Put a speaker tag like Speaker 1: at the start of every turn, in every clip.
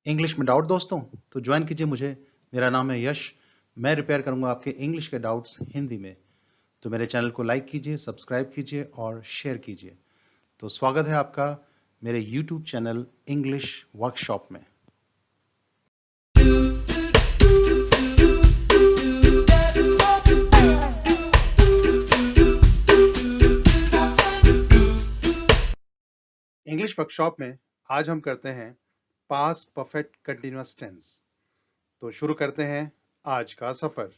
Speaker 1: English में doubt दोस्तों तो ज्वाइन कीजिए मुझे। मेरा नाम है यश। मैं रिपेयर करूंगा आपके इंग्लिश के डाउट्स हिंदी में। तो मेरे चैनल को लाइक कीजिए, सब्सक्राइब कीजिए और शेयर कीजिए। तो स्वागत है आपका मेरे यूट्यूब चैनल इंग्लिश वर्कशॉप में। इंग्लिश वर्कशॉप में आज हम करते हैं पास्ट परफेक्ट कंटीन्यूअस टेंस। तो शुरू करते हैं आज का सफर।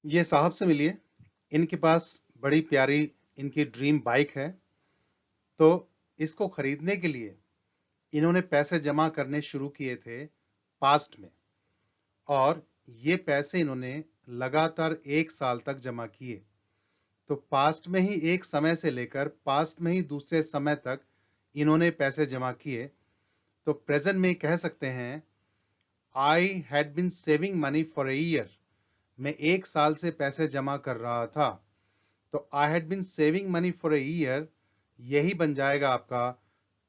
Speaker 1: ये साहब से मिलिए। इनके पास बड़ी प्यारी इनकी ड्रीम बाइक है। तो इसको खरीदने के लिए इन्होंने पैसे जमा करने शुरू किए थे पास्ट में, और ये पैसे इन्होंने लगातार 1 साल तक जमा किए। तो पास्ट में ही एक समय से लेकर पास्ट में ही दूसरे समय तक इन्होंने पैसे जमा किए। तो प्रेजेंट में कह सकते हैं I had been saving money for a year. मैं 1 साल से पैसे जमा कर रहा था। तो I had been saving money for a year यही बन जाएगा आपका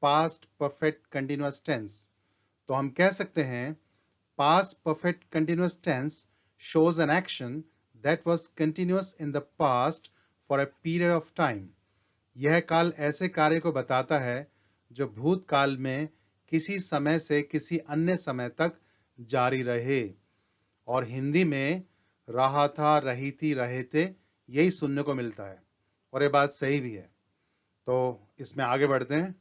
Speaker 1: पास्ट परफेक्ट कंटिन्यूअस टेंस। तो हम कह सकते हैं past perfect continuous tense shows an action that was continuous in the past for a period of time. यह काल ऐसे कार्य को बताता है जो भूतकाल में किसी समय से किसी अन्य समय तक जारी रहे। और हिंदी में रहा था, रही थी, रहे थे यही सुनने को मिलता है, और ये बात सही भी है। तो इसमें आगे बढ़ते हैं।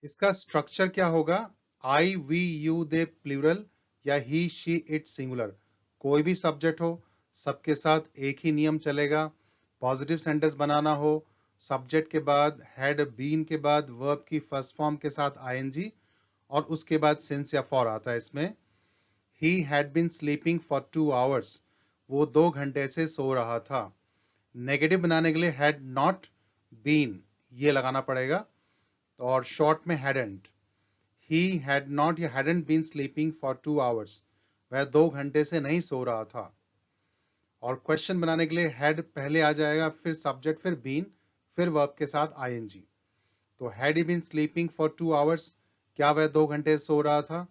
Speaker 1: इसका स्ट्रक्चर क्या होगा? आई, वी, यू, दे प्लूरल या ही, शी, इट सिंगुलर। कोई भी सब्जेक्ट हो, सबके साथ एक ही नियम चलेगा। पॉजिटिव सेंटेंस बनाना हो, सब्जेक्ट के बाद हैड बीन के बाद वर्ब की फर्स्ट फॉर्म के साथ आईएनजी और उसके बाद सिंस या फॉर आता है इसमें। He had been sleeping for 2 hours. वो 2 घंटे से सो रहा था। नेगेटिव बनाने के लिए हैड नॉट बीन ये लगाना पड़ेगा, और शॉर्ट में हैडंट। He had not या hadn't been sleeping for 2 hours. वह 2 घंटे से नहीं सो रहा था। और क्वेश्चन बनाने के लिए had पहले आ जाएगा, फिर सब्जेक्ट, फिर been, फिर वर्ब के साथ ing। तो had he been sleeping for 2 hours, क्या वह 2 घंटे सो रहा था?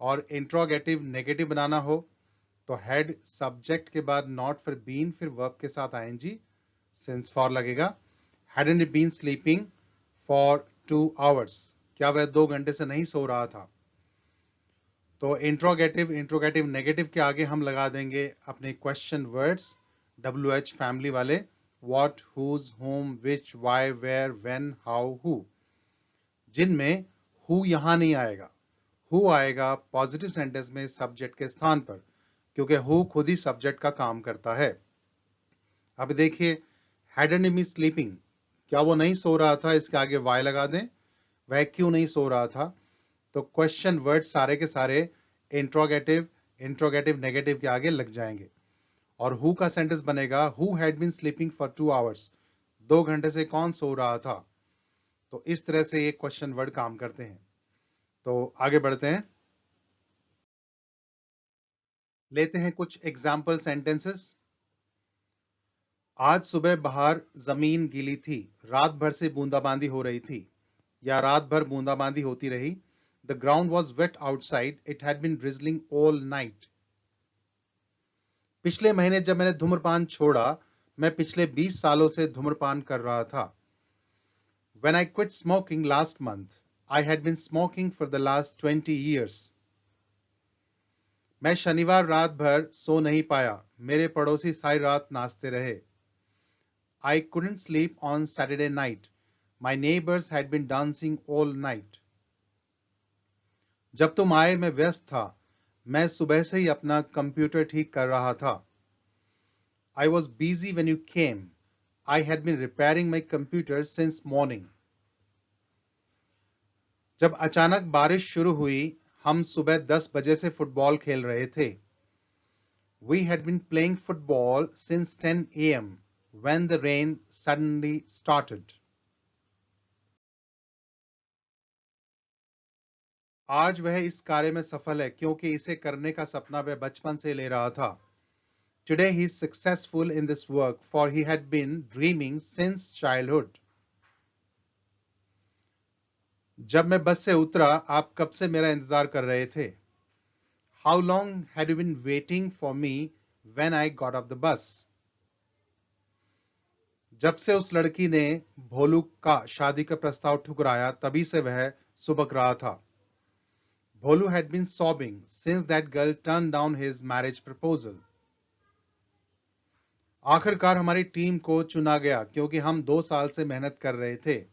Speaker 1: और इंट्रोगेटिव नेगेटिव बनाना हो तो had सब्जेक्ट के बाद not, फिर been, फिर वर्ब के साथ ing, सिंस फॉर लगेगा। hadn't he been sleeping for 2 hours, क्या वह 2 घंटे से नहीं सो रहा था? तो इंट्रोगेटिव नेगेटिव के आगे हम लगा देंगे अपने क्वेश्चन वर्ड्स WH फैमिली वाले, what, whose, whom, which, why, where, when, how, who, जिनमें हु यहां नहीं आएगा। हु आएगा पॉजिटिव सेंटेंस में सब्जेक्ट के स्थान पर, क्योंकि हु खुद ही सब्जेक्ट का काम करता है। अब देखिए, हैडंट बीन स्लीपिंग, क्या वो नहीं सो रहा था? इसके आगे वाई लगा दें। वह क्यों नहीं सो रहा था? तो क्वेश्चन वर्ड सारे के सारे इंट्रोगेटिव नेगेटिव के आगे लग जाएंगे, और हु का सेंटेंस बनेगा who had been sleeping for 2 hours. 2 घंटे से कौन सो रहा था? तो इस तरह से ये क्वेश्चन वर्ड काम करते हैं। तो आगे बढ़ते हैं, लेते हैं कुछ एग्जाम्पल सेंटेंसेस। आज सुबह बाहर जमीन गीली थी, रात भर से बूंदाबांदी हो रही थी, या रात भर बूंदाबांदी होती रही। The ground was wet outside, it had been drizzling all night. पिछले महीने जब मैंने धूम्रपान छोड़ा, मैं पिछले 20 सालों से धूम्रपान कर रहा था। When I quit smoking last month, I had been smoking for the last 20 years. मैं शनिवार रात भर सो नहीं पाया, मेरे पड़ोसी सारी रात नाचते रहे। I couldn't sleep on Saturday night. My neighbors had been dancing all night. जब तुम आए मैं व्यस्त था, मैं सुबह से ही अपना कंप्यूटर ठीक कर रहा था। I was busy when you came. I had been repairing my computer since morning. जब अचानक बारिश शुरू हुई, हम सुबह 10 बजे से फुटबॉल खेल रहे थे। We had been playing football since 10 a.m. when the rain suddenly started. आज वह इस कार्य में सफल है क्योंकि इसे करने का सपना वह बचपन से ले रहा था। Today he is successful in this work for he had been dreaming since childhood. जब मैं बस से उतरा आप कब से मेरा इंतजार कर रहे थे? How long had you been waiting for me when I got off the bus? जब से उस लड़की ने भोलू का शादी का प्रस्ताव ठुकराया तभी से वह सुबक रहा था. Bholu had been sobbing since that girl turned down his marriage proposal. आखिरकार हमारी टीम को चुना गया क्योंकि हम 2 साल से मेहनत कर रहे थे.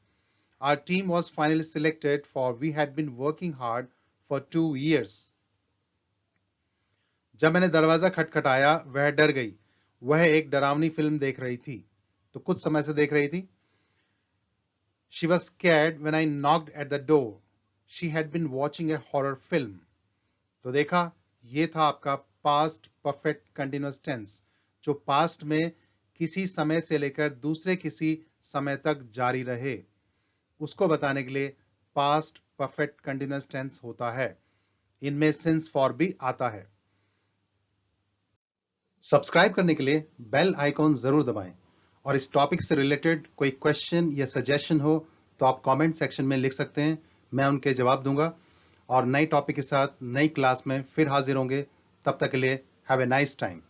Speaker 1: Our team was finally selected for we had been working hard for 2 years. जब मैंने दरवाजा खटखटाया वह डर गई. वह एक डरावनी फिल्म देख रही थी. तो कुछ समय से देख रही थी. She was scared when I knocked at the door. She had been watching a horror film. तो देखा ये था आपका past perfect continuous tense जो past में किसी समय से लेकर दूसरे किसी समय तक जारी रहे उसको बताने के लिए past perfect continuous tense होता है. इनमें since for भी आता है. सब्सक्राइब करने के लिए बेल आइकॉन जरूर दबाएं और इस टॉपिक से रिलेटेड कोई क्वेश्चन या सजेशन हो तो आप कमेंट सेक्शन में लिख सकते हैं. मैं उनके जवाब दूंगा और नई टॉपिक के साथ नई क्लास में फिर हाजिर होंगे. तब तक के लिए हैव ए नाइस टाइम.